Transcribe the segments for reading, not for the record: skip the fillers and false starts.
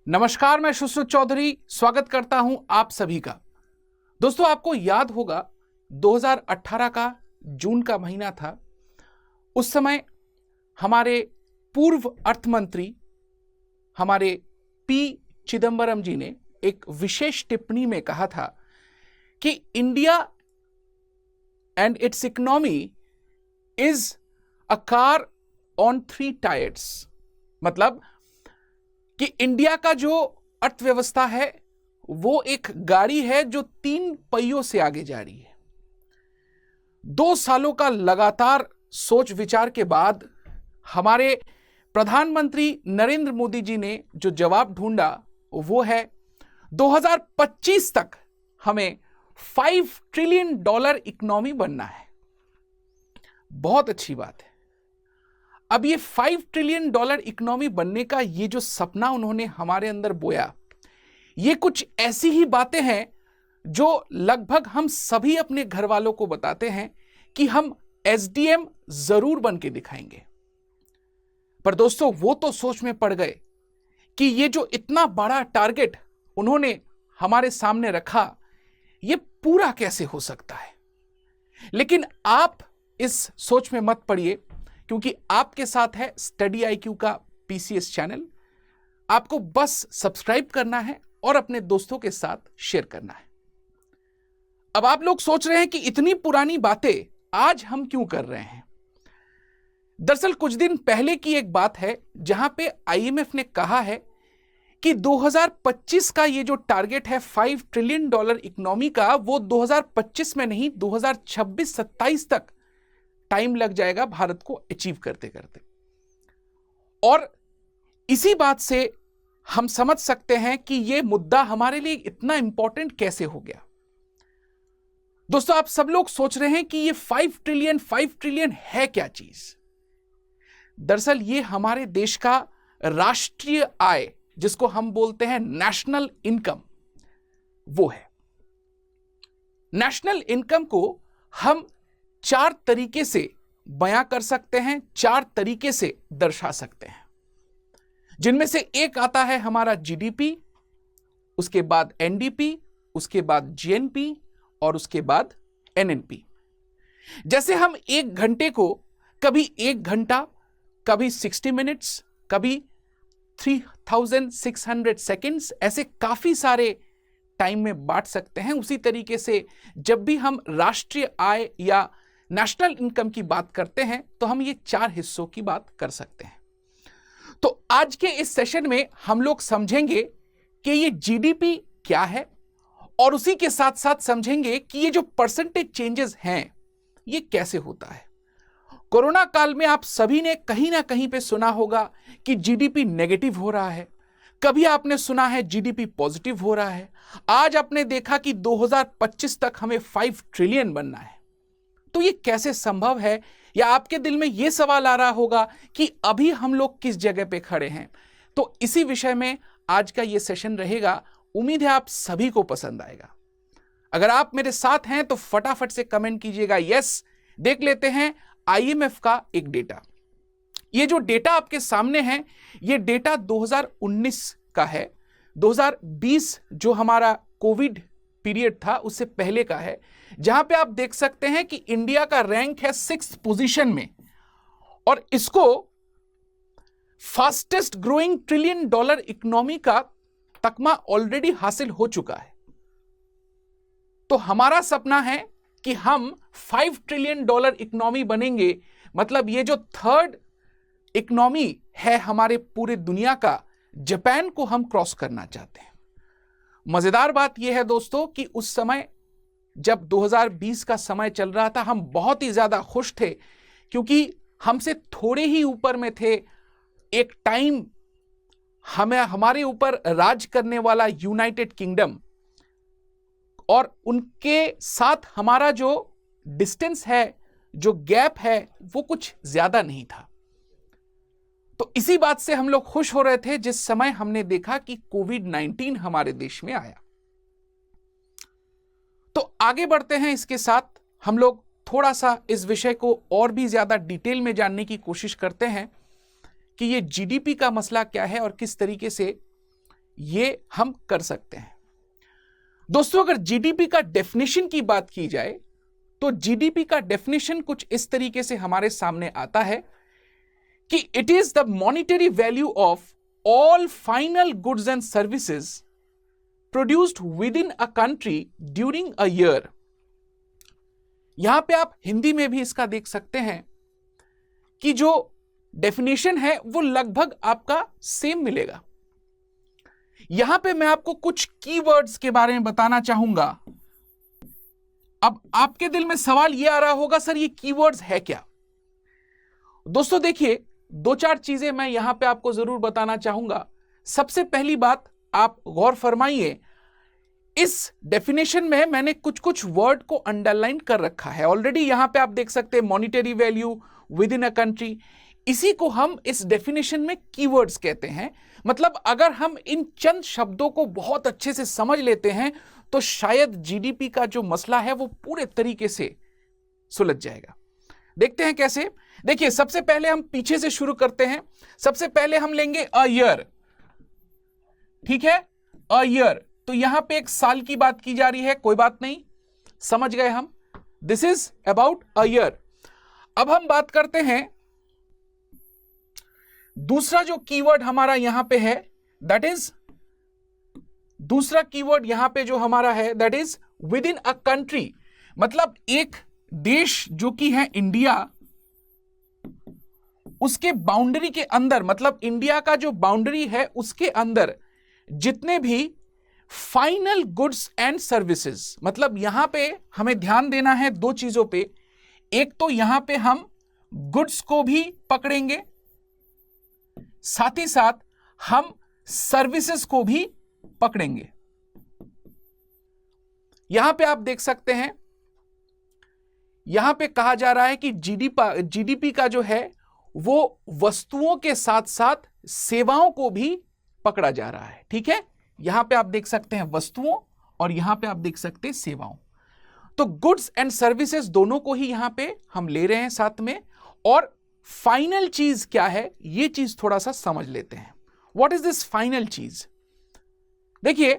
नमस्कार, मैं सुश्रुत चौधरी स्वागत करता हूं आप सभी का। दोस्तों, आपको याद होगा 2018 का जून का महीना था। उस समय हमारे पूर्व अर्थ मंत्री हमारे पी चिदंबरम जी ने एक विशेष टिप्पणी में कहा था कि India and it's economy is a car on 3 tyres. मतलब कि इंडिया का जो अर्थव्यवस्था है वो एक गाड़ी है जो 3 पहियों से आगे जा रही है। 2 सालों का लगातार सोच विचार के बाद हमारे प्रधानमंत्री नरेंद्र मोदी जी ने जो जवाब ढूंढा वो है 2025 तक हमें $5 ट्रिलियन इकोनॉमी बनना है। बहुत अच्छी बात है। अब ये $5 ट्रिलियन इकोनॉमी बनने का ये जो सपना उन्होंने हमारे अंदर बोया, ये कुछ ऐसी ही बातें हैं जो लगभग हम सभी अपने घर वालों को बताते हैं कि हम एसडीएम जरूर बन के दिखाएंगे। पर दोस्तों, वो तो सोच में पड़ गए कि ये जो इतना बड़ा टारगेट उन्होंने हमारे सामने रखा, ये पूरा कैसे हो सकता है। लेकिन आप इस सोच में मत पड़िए, क्योंकि आपके साथ है स्टडी आईक्यू का पीसीएस चैनल। आपको बस सब्सक्राइब करना है और अपने दोस्तों के साथ शेयर करना है। अब आप लोग सोच रहे हैं कि इतनी पुरानी बातें आज हम क्यों कर रहे हैं। दरअसल कुछ दिन पहले की एक बात है जहां पे आईएमएफ ने कहा है कि 2025 का ये जो टारगेट है $5 ट्रिलियन इकोनॉमी का, वो 2025 में नहीं 2026-27 तक टाइम लग जाएगा भारत को अचीव करते करते। और इसी बात से हम समझ सकते हैं कि यह मुद्दा हमारे लिए इतना इंपॉर्टेंट कैसे हो गया। दोस्तों, आप सब लोग सोच रहे हैं कि ये 5 ट्रिलियन है क्या चीज। दरअसल ये हमारे देश का राष्ट्रीय आय, जिसको हम बोलते हैं नेशनल इनकम, वो है। नेशनल इनकम को हम 4 तरीके से बयां कर सकते हैं, 4 तरीके से दर्शा सकते हैं, जिनमें से एक आता है हमारा जीडीपी, उसके बाद एनडीपी, उसके बाद जीएनपी और उसके बाद एनएनपी। जैसे हम 1 घंटे को कभी 1 घंटा, कभी 60 मिनट्स, कभी 3600 सेकेंड्स, ऐसे काफी सारे टाइम में बांट सकते हैं। उसी तरीके से जब भी हम राष्ट्रीय आय या नेशनल इनकम की बात करते हैं तो हम ये 4 हिस्सों की बात कर सकते हैं। तो आज के इस सेशन में हम लोग समझेंगे कि ये जीडीपी क्या है, और उसी के साथ साथ समझेंगे कि ये जो परसेंटेज चेंजेस हैं ये कैसे होता है। कोरोना काल में आप सभी ने कहीं ना कहीं पे सुना होगा कि जीडीपी नेगेटिव हो रहा है, कभी आपने सुना है जीडीपी पॉजिटिव हो रहा है। आज आपने देखा कि 2025 तक हमें 5 ट्रिलियन बनना है। तो ये कैसे संभव है, या आपके दिल में ये सवाल आ रहा होगा कि अभी हम लोग किस जगह पे खड़े हैं। तो इसी विषय में आज का ये सेशन रहेगा। उम्मीद है आप सभी को पसंद आएगा। अगर आप मेरे साथ हैं तो फटाफट से कमेंट कीजिएगा यस। देख लेते हैं आईएमएफ का एक डेटा। ये जो डेटा आपके सामने है, ये डेटा 2019 का है। 2020 जो हमारा कोविड पीरियड था उससे पहले का है, जहां पे आप देख सकते हैं कि इंडिया का रैंक है 6th पोजीशन में, और इसको फास्टेस्ट ग्रोइंग $1 ट्रिलियन इकोनॉमी का तकमा ऑलरेडी हासिल हो चुका है। तो हमारा सपना है कि हम $5 ट्रिलियन इकोनॉमी बनेंगे। मतलब ये जो 3rd इकोनॉमी है हमारे पूरे दुनिया का, जापान को हम क्रॉस करना चाहते हैं। मजेदार बात यह है दोस्तों कि उस समय जब 2020 का समय चल रहा था, हम बहुत ही ज्यादा खुश थे, क्योंकि हमसे थोड़े ही ऊपर में थे एक टाइम हमारे ऊपर राज करने वाला यूनाइटेड किंगडम, और उनके साथ हमारा जो डिस्टेंस है, जो गैप है, वो कुछ ज्यादा नहीं था। तो इसी बात से हम लोग खुश हो रहे थे जिस समय हमने देखा कि कोविड-19 हमारे देश में आया। तो आगे बढ़ते हैं। इसके साथ हम लोग थोड़ा सा इस विषय को और भी ज्यादा डिटेल में जानने की कोशिश करते हैं कि ये जीडीपी का मसला क्या है और किस तरीके से ये हम कर सकते हैं। दोस्तों, अगर जीडीपी का डेफिनेशन की बात की जाए तो जीडीपी का डेफिनेशन कुछ इस तरीके से हमारे सामने आता है कि it is the monetary value of all final goods and services produced with in a country during a year. यहां पे आप हिंदी में भी इसका देख सकते हैं कि जो डेफिनेशन है वो लगभग आपका सेम मिलेगा। यहां पे मैं आपको कुछ कीवर्ड्स के बारे में बताना चाहूंगा। अब आपके दिल में सवाल यह आ रहा होगा, सर ये कीवर्ड्स है क्या? दोस्तों देखिए, दो चार चीजें मैं यहां पे आपको जरूर बताना चाहूंगा। सबसे पहली बात, आप गौर फरमाइए, इस डेफिनेशन में मैंने कुछ कुछ वर्ड को अंडरलाइन कर रखा है ऑलरेडी। यहां पे आप देख सकते हैं monetary value with in a country, इसी को हम इस डेफिनेशन में कीवर्ड्स कहते हैं। मतलब अगर हम इन चंद शब्दों को बहुत अच्छे से समझ लेते हैं तो शायद जीडीपी का जो मसला है वो पूरे तरीके से सुलझ जाएगा। देखते हैं कैसे। देखिए, सबसे पहले हम पीछे से शुरू करते हैं। सबसे पहले हम लेंगे अ ईयर, ठीक है, अ ईयर। तो यहां पे एक साल की बात की जा रही है, कोई बात नहीं, समझ गए हम, this is about a year. अब हम बात करते हैं दूसरा जो कीवर्ड हमारा यहां पे है, दैट इज, दूसरा कीवर्ड यहां पे जो हमारा है that is with in a country. मतलब एक देश जो कि है इंडिया, उसके बाउंड्री के अंदर, मतलब इंडिया का जो बाउंड्री है उसके अंदर जितने भी फाइनल गुड्स एंड सर्विसेज, मतलब यहां पे हमें ध्यान देना है दो चीजों पे। एक तो यहां पे हम गुड्स को भी पकड़ेंगे, साथ ही साथ हम सर्विसेज को भी पकड़ेंगे। यहां पे आप देख सकते हैं, यहां पे कहा जा रहा है कि जीडीपी का जो है वो वस्तुओं के साथ साथ सेवाओं को भी पकड़ा जा रहा है, ठीक है। यहां पे आप देख सकते हैं वस्तुओं और यहां पे आप देख सकते हैं सेवाओं। तो गुड्स एंड सर्विसेज दोनों को ही यहां पे हम ले रहे हैं साथ में। और फाइनल चीज क्या है, ये चीज थोड़ा सा समझ लेते हैं। व्हाट इज दिस फाइनल चीज? देखिए,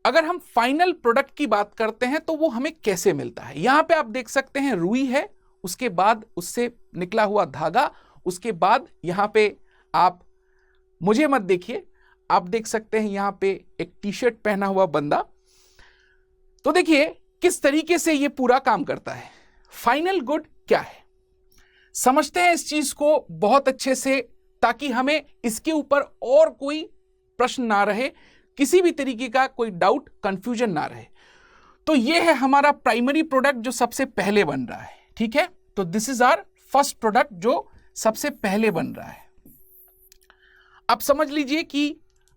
अगर हम फाइनल प्रोडक्ट की बात करते हैं तो वो हमें कैसे मिलता है। यहां पे आप देख सकते हैं रुई है, उसके बाद उससे निकला हुआ धागा, उसके बाद यहां पे आप, मुझे मत देखिए, आप देख सकते हैं यहां पे एक टी शर्ट पहना हुआ बंदा। तो देखिए किस तरीके से ये पूरा काम करता है। फाइनल गुड क्या है, समझते हैं इस चीज को बहुत अच्छे से, ताकि हमें इसके ऊपर और कोई प्रश्न ना रहे, किसी भी तरीके का कोई डाउट, कंफ्यूजन ना रहे। तो ये है हमारा प्राइमरी प्रोडक्ट जो सबसे पहले बन रहा है, ठीक है। तो this is our first product जो सबसे पहले बन रहा है। अब समझ लीजिए कि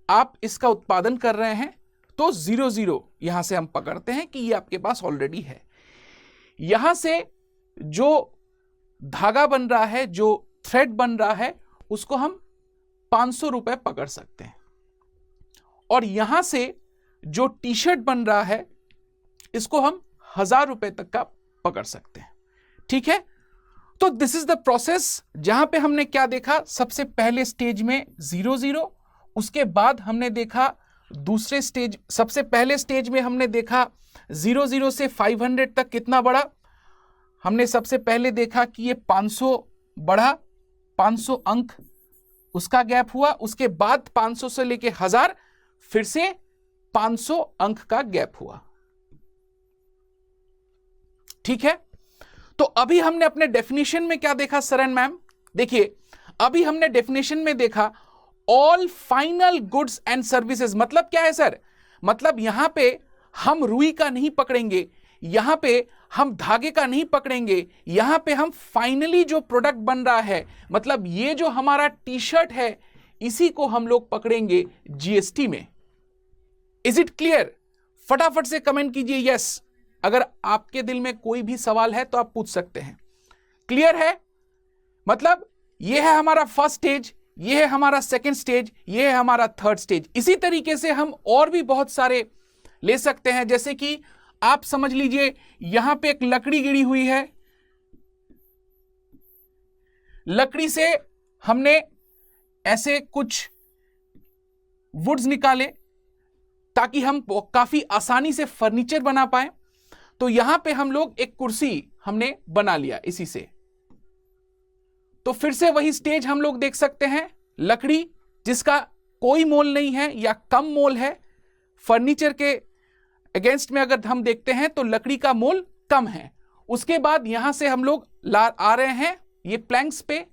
आप इसका उत्पादन कर रहे हैं, तो 0 यहां से हम पकड़ते हैं कि ये आपके पास ऑलरेडी है। यहां से जो धागा बन रहा है, जो थ्रेड बन रहा है, उसको हम 500 रुपए पकड़ सकते हैं। और यहां से जो टी शर्ट बन रहा है, इसको हम 1000 रुपए तक का पकड़ सकते हैं, ठीक है। तो दिस इज द प्रोसेस, जहां पे हमने क्या देखा, सबसे पहले स्टेज में 0, उसके बाद हमने देखा दूसरे स्टेज, सबसे पहले स्टेज में हमने देखा 0 से 500 तक कितना बढ़ा। हमने सबसे पहले देखा कि ये 500 बढ़ा, 500 अंक उसका गैप हुआ, उसके बाद 500 से लेके 1000, फिर से 500 अंक का गैप हुआ, ठीक है। तो अभी हमने अपने डेफिनेशन में क्या देखा सर एंड मैम? देखिए, अभी हमने डेफिनेशन में देखा all final goods and services. मतलब क्या है सर? मतलब यहां पे हम रुई का नहीं पकड़ेंगे, यहां पे हम धागे का नहीं पकड़ेंगे, यहां पे हम फाइनली जो प्रोडक्ट बन रहा है, मतलब ये जो हमारा टी शर्ट है, इसी को हम लोग पकड़ेंगे जीएसटी में। Is it clear? फटाफट से कमेंट कीजिए यस। अगर आपके दिल में कोई भी सवाल है तो आप पूछ सकते हैं। क्लियर है? मतलब ये है हमारा फर्स्ट स्टेज, ये है हमारा सेकंड स्टेज, ये है हमारा थर्ड स्टेज। इसी तरीके से हम और भी बहुत सारे ले सकते हैं। जैसे कि आप समझ लीजिए यहां पे एक लकड़ी गिरी हुई है, लकड़ी से हमने ऐसे कुछ वुड्स निकाले ताकि हम काफी आसानी से फर्नीचर बना पाए। तो यहां पे हम लोग एक कुर्सी हमने बना लिया इसी से। तो फिर से वही स्टेज हम लोग देख सकते हैं, लकड़ी जिसका कोई मोल नहीं है या कम मोल है। फर्नीचर के अगेंस्ट में अगर हम देखते हैं तो लकड़ी का मोल कम है। उसके बाद यहां से हम लोग आ रहे हैं ये प्लैंक्स पे,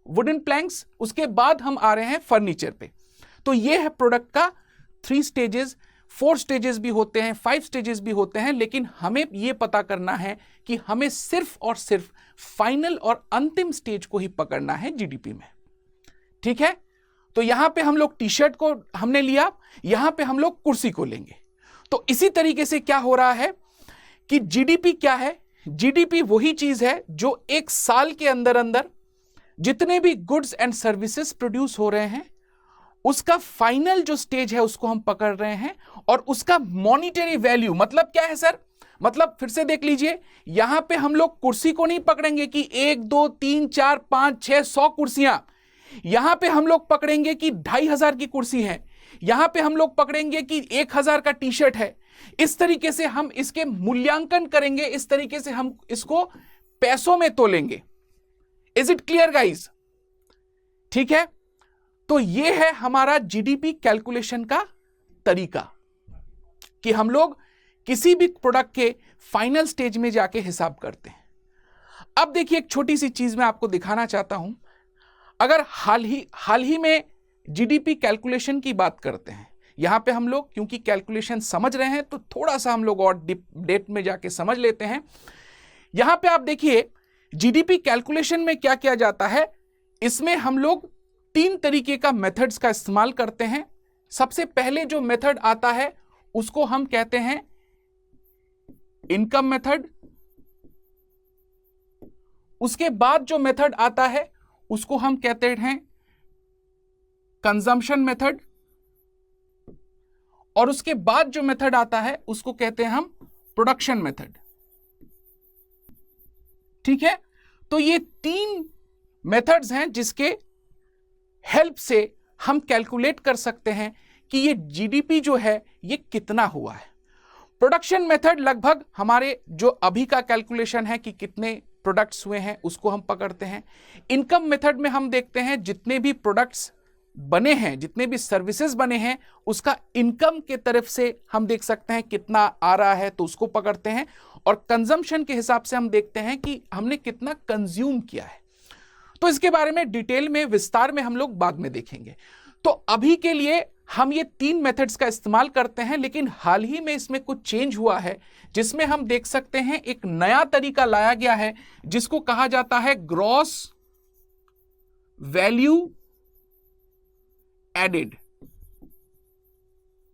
वुडन प्लैंक्स। उसके बाद हम आ रहे हैं फर्नीचर पे। तो ये है प्रोडक्ट का 3 स्टेजेस, 4 स्टेजेस भी होते हैं, 5 स्टेजेस भी होते हैं, लेकिन हमें यह पता करना है कि हमें सिर्फ और सिर्फ फाइनल और अंतिम स्टेज को ही पकड़ना है जीडीपी में। ठीक है, तो यहां पे हम लोग टी शर्ट को हमने लिया, यहां पे हम लोग कुर्सी को लेंगे। तो इसी तरीके से क्या हो रहा है कि जीडीपी क्या है? जीडीपी वही चीज है जो एक साल के अंदर अंदर जितने भी गुड्स एंड सर्विसेज प्रोड्यूस हो रहे हैं उसका फाइनल जो स्टेज है उसको हम पकड़ रहे हैं। और उसका मॉनिटरी वैल्यू मतलब क्या है सर? मतलब फिर से देख लीजिए, यहां पे हम लोग कुर्सी को नहीं पकड़ेंगे कि 1 2 3 4 5 6 100 कुर्सियां। यहां पे हम लोग पकड़ेंगे कि 2500 की कुर्सी है, यहां पे हम लोग पकड़ेंगे कि 1000 का टी शर्ट है। इस तरीके से हम इसके मूल्यांकन करेंगे, इस तरीके से हम इसको पैसों में तोलेंगे। Is it clear guys? ठीक है, तो यह है हमारा जीडीपी कैलकुलेशन का तरीका कि हम लोग किसी भी प्रोडक्ट के फाइनल स्टेज में जाके हिसाब करते हैं। अब देखिए, एक छोटी सी चीज मैं आपको दिखाना चाहता हूं। अगर हाल ही में जीडीपी कैलकुलेशन की बात करते हैं, यहां पे हम लोग क्योंकि कैलकुलेशन समझ रहे हैं तो थोड़ा सा हम लोग और डेट में जाके समझ लेते हैं। यहां पे आप देखिए, जीडीपी कैलकुलेशन में क्या किया जाता है, इसमें हम लोग 3 तरीके का मेथड्स का इस्तेमाल करते हैं। सबसे पहले जो मेथड आता है उसको हम कहते हैं इनकम मेथड। उसके बाद जो मेथड आता है उसको हम कहते हैं कंजम्पशन मेथड। और उसके बाद जो मेथड आता है उसको कहते हैं हम प्रोडक्शन मेथड। ठीक है, तो ये 3 मेथड्स हैं जिसके हेल्प से हम कैलकुलेट कर सकते हैं कि ये जीडीपी जो है ये कितना हुआ है। प्रोडक्शन मेथड लगभग हमारे जो अभी का कैलकुलेशन है कि कितने प्रोडक्ट्स हुए हैं उसको हम पकड़ते हैं। इनकम मेथड में हम देखते हैं जितने भी प्रोडक्ट्स बने हैं, जितने भी सर्विसेज बने हैं, उसका इनकम के तरफ से हम देख सकते हैं कितना आ रहा है तो उसको पकड़ते हैं। और कंजम्पशन के हिसाब से हम देखते हैं कि हमने कितना कंज्यूम किया है। तो इसके बारे में डिटेल में विस्तार में हम लोग बाद में देखेंगे। तो अभी के लिए हम ये 3 मेथड्स का इस्तेमाल करते हैं, लेकिन हाल ही में इसमें कुछ चेंज हुआ है जिसमें हम देख सकते हैं एक नया तरीका लाया गया है जिसको कहा जाता है ग्रॉस वैल्यू एडेड।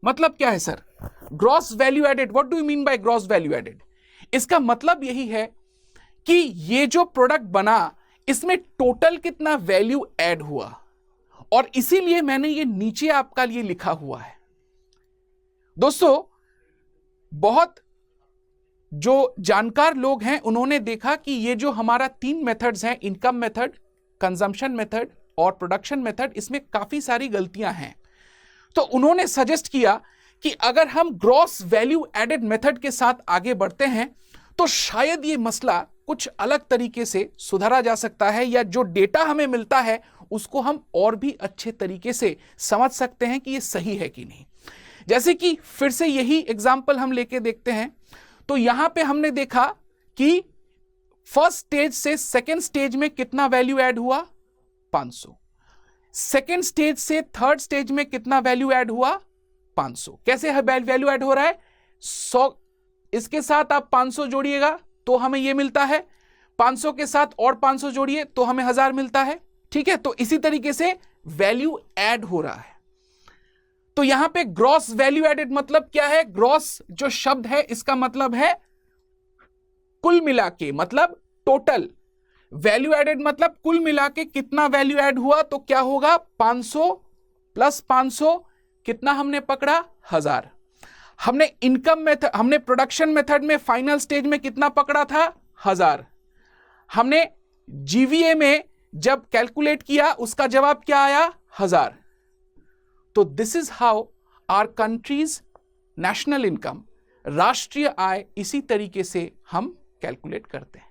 मतलब क्या है sir gross value added? What do you mean by gross value added? इसका मतलब यही है कि ये जो प्रोडक्ट बना इसमें टोटल कितना वैल्यू ऐड हुआ, और इसीलिए मैंने ये नीचे आपका लिए लिखा हुआ है। दोस्तों, बहुत जो जानकार लोग हैं उन्होंने देखा कि ये जो हमारा 3 मेथड्स हैं, इनकम मेथड, कंजम्पशन मेथड और प्रोडक्शन मेथड, इसमें काफी सारी गलतियां हैं। तो उन्होंने सजेस्ट किया कि अगर हम ग्रॉस वैल्यू एडेड मेथड के साथ आगे बढ़ते हैं तो शायद ये मसला कुछ अलग तरीके से सुधारा जा सकता है, या जो डेटा हमें मिलता है उसको हम और भी अच्छे तरीके से समझ सकते हैं कि ये सही है कि नहीं। जैसे कि फिर से यही एग्जाम्पल हम लेके देखते हैं, तो यहां पे हमने देखा कि फर्स्ट स्टेज से सेकेंड स्टेज में कितना वैल्यू ऐड हुआ, 500। सेकेंड स्टेज से थर्ड स्टेज में कितना वैल्यू ऐड हुआ, 500। कैसे वैल्यू ऐड हो रहा है? 100, इसके साथ आप 500 जोड़िएगा तो हमें यह मिलता है, 500 के साथ और 500 जोड़िए तो हमें 1000 मिलता है। ठीक है, तो इसी तरीके से वैल्यू ऐड हो रहा है। तो यहां पे ग्रॉस वैल्यू एडेड मतलब क्या है? ग्रॉस जो शब्द है इसका मतलब है कुल मिला के, मतलब टोटल। वैल्यू एडेड मतलब कुल मिला के कितना वैल्यू ऐड हुआ, तो क्या होगा 500 प्लस 500 कितना हमने पकड़ा, 1000। हमने इनकम मेथड, हमने प्रोडक्शन मेथड में फाइनल स्टेज में कितना पकड़ा था, 1000। हमने जीवीए में जब कैलकुलेट किया उसका जवाब क्या आया, 1000। तो this is how our country's national income, राष्ट्रीय आय, इसी तरीके से हम कैलकुलेट करते हैं।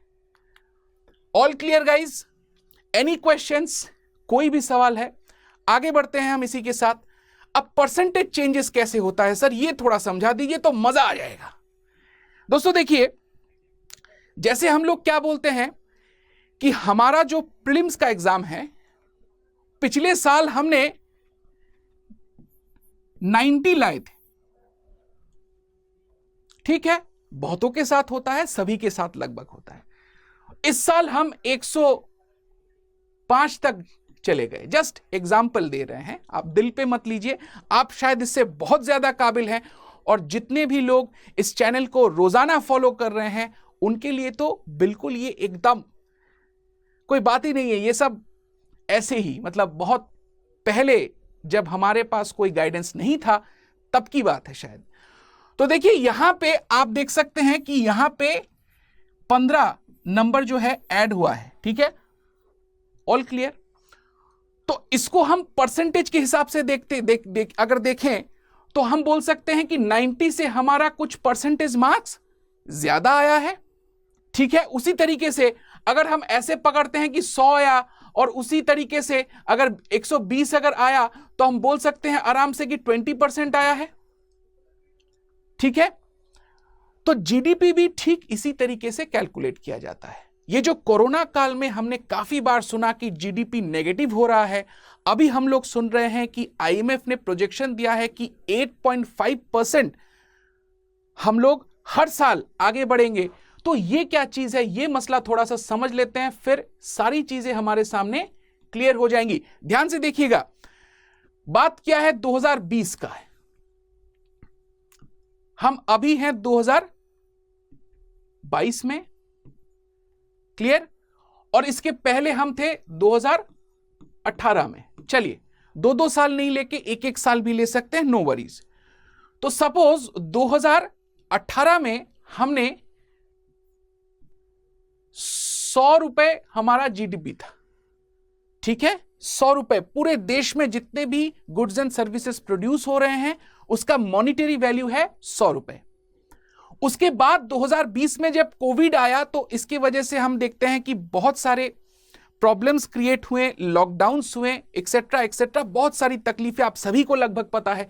All clear guys? Any questions? कोई भी सवाल है? आगे बढ़ते हैं हम इसी के साथ। अब परसेंटेज चेंजेस कैसे होता है सर, ये थोड़ा समझा दीजिए तो मजा आ जाएगा। दोस्तों देखिए, जैसे हम लोग क्या बोलते हैं कि हमारा जो प्रीलिम्स का एग्जाम है, पिछले साल हमने 90 लाए थे, ठीक है, बहुतों के साथ होता है, सभी के साथ लगभग होता है। इस साल हम 105 तक चले गए। जस्ट एग्जाम्पल दे रहे हैं, आप दिल पे मत लीजिए, आप शायद इससे बहुत ज्यादा काबिल हैं, और जितने भी लोग इस चैनल को रोजाना फॉलो कर रहे हैं उनके लिए तो बिल्कुल ये एकदम कोई बात ही नहीं है। ये सब ऐसे ही, मतलब बहुत पहले जब हमारे पास कोई गाइडेंस नहीं था तब की बात है शायद। तो देखिए यहां पे आप देख सकते हैं कि यहां पे 15 नंबर जो है ऐड हुआ है, ठीक है, ऑल क्लियर। तो इसको हम परसेंटेज के हिसाब से अगर देखें तो हम बोल सकते हैं कि 90 से हमारा कुछ परसेंटेज मार्क्स ज्यादा आया है, ठीक है। उसी तरीके से अगर हम ऐसे पकड़ते हैं कि 100 आया, और उसी तरीके से अगर 120 अगर आया तो हम बोल सकते हैं आराम से कि 20% आया है, ठीक है। तो जीडीपी भी ठीक इसी तरीके से कैलकुलेट किया जाता है। ये जो कोरोना काल में हमने काफी बार सुना कि जीडीपी नेगेटिव हो रहा है, अभी हम लोग सुन रहे हैं कि आईएमएफ ने प्रोजेक्शन दिया है कि 8.5% हम लोग हर साल आगे बढ़ेंगे। तो ये क्या चीज है, ये मसला थोड़ा सा समझ लेते हैं, फिर सारी चीजें हमारे सामने क्लियर हो जाएंगी। ध्यान से देखिएगा, बात क्या है 2020 का है, हम अभी हैं 2022 में, क्लियर, और इसके पहले हम थे 2018 में। चलिए 2-2 साल नहीं लेके 1-1 साल भी ले सकते हैं, नो वरीज। तो सपोज 2018 में हमने 100 रुपए हमारा जीडीपी था, ठीक है, 100 रुपए पूरे देश में जितने भी गुड्स एंड सर्विसेज प्रोड्यूस हो रहे हैं उसका मॉनिटरी वैल्यू है 100 रुपए। उसके बाद 2020 में जब कोविड आया तो इसकी वजह से हम देखते हैं कि बहुत सारे प्रॉब्लम्स क्रिएट हुए, लॉकडाउन्स हुए, एक्सेट्रा एक्सेट्रा, बहुत सारी तकलीफें आप सभी को लगभग पता है।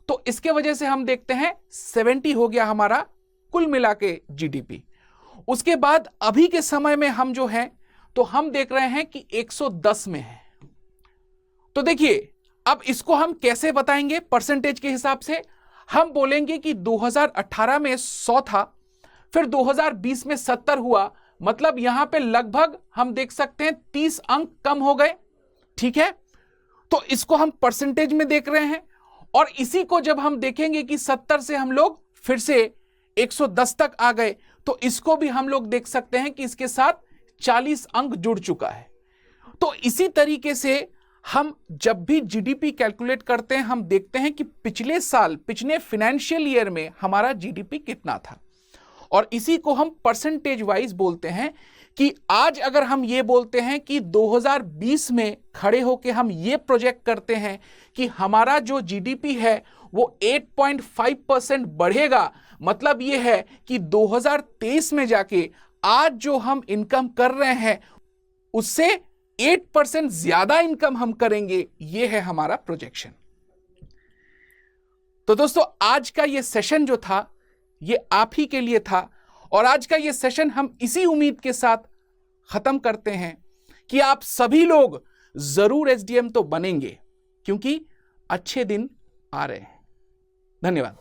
तो इसके वजह से हम देखते हैं 70 हो गया हमारा कुल मिला के जीडीपी। उसके बाद अभी के समय में हम जो हैं तो हम देख रहे हैं कि 110 में है। तो देखिए अब इसको हम कैसे बताएंगे परसेंटेज के हिसाब से, हम बोलेंगे कि 2018 में 100 था, फिर 2020 में 70 हुआ, मतलब यहां पे लगभग हम देख सकते हैं 30 अंक कम हो गए, ठीक है। तो इसको हम परसेंटेज में देख रहे हैं, और इसी को जब हम देखेंगे कि 70 से हम लोग फिर से 110 तक आ गए, तो इसको भी हम लोग देख सकते हैं कि इसके साथ 40 अंक जुड़ चुका है। तो इसी तरीके से हम जब भी जीडीपी कैलकुलेट करते हैं हम देखते हैं कि पिछले साल, पिछले फाइनेंशियल ईयर में हमारा जीडीपी कितना था, और इसी को हम परसेंटेज वाइज बोलते हैं। कि आज अगर हम ये बोलते हैं कि 2020 में खड़े होकर हम ये प्रोजेक्ट करते हैं कि हमारा जो जीडीपी है वो 8.5% बढ़ेगा, मतलब ये है कि 2023 में जाके आज जो हम इनकम कर रहे हैं उससे 8% ज्यादा इनकम हम करेंगे, ये है हमारा प्रोजेक्शन। तो दोस्तों आज का ये सेशन जो था ये आप ही के लिए था, और आज का ये सेशन हम इसी उम्मीद के साथ खत्म करते हैं कि आप सभी लोग जरूर एसडीएम तो बनेंगे, क्योंकि अच्छे दिन आ रहे हैं। धन्यवाद।